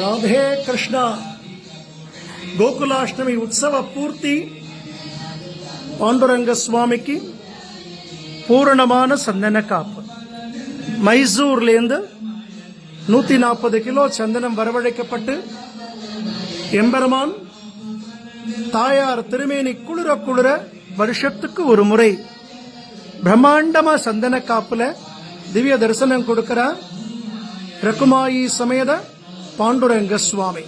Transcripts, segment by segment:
రాధే కృష్ణ గోకులాష్టమి ఉత్సవ పూర్తి பாண்டுரங்க சுவாமிக்கு பூரணமான சந்தன காப்பு. மைசூர்லேருந்து 140 கிலோ சந்தனம் வரவழைக்கப்பட்டு எம்பெருமான் தாயார் திருமேனி குளிர குளிர வருஷத்துக்கு ஒரு முறை பிரம்மாண்டமா சந்தன காப்புல திவ்ய தரிசனம் கொடுக்கிறார் ரகுமாயி சமேத பாண்டுரங்க சுவாமி.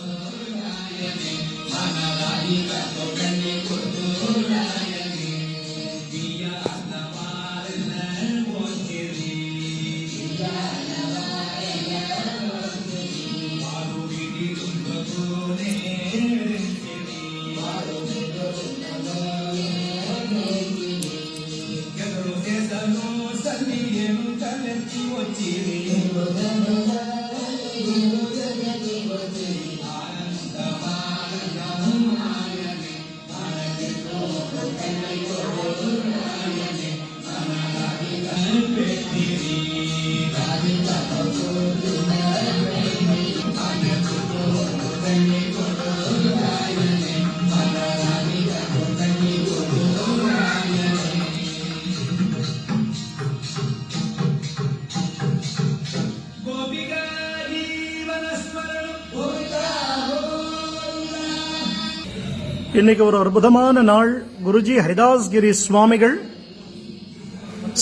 இன்னைக்கு ஒரு அற்புதமான நாள். குருஜி ஹரிதாஸ்கிரி சுவாமிகள்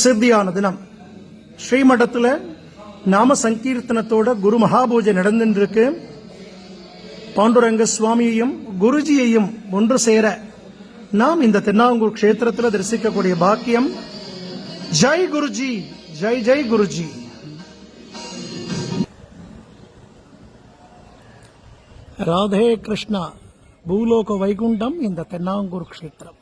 சித்தியான தினம். ஸ்ரீமடத்தில் நாம சங்கீர்த்தனத்தோட குரு மகாபூஜை நடந்துருக்கு. பாண்டுரங்க சுவாமியையும் குருஜியையும் ஒன்று சேர நாம் இந்த தென்னாங்கூர் க்ஷேத்திரத்தில் தரிசிக்கக்கூடிய பாக்கியம். ஜெய் குருஜி, ஜெய் ஜெய் குருஜி. ராதே கிருஷ்ணா. பூலோக வைகுண்டம் இந்த தென்னாங்கூர் க்ஷேத்திரம்.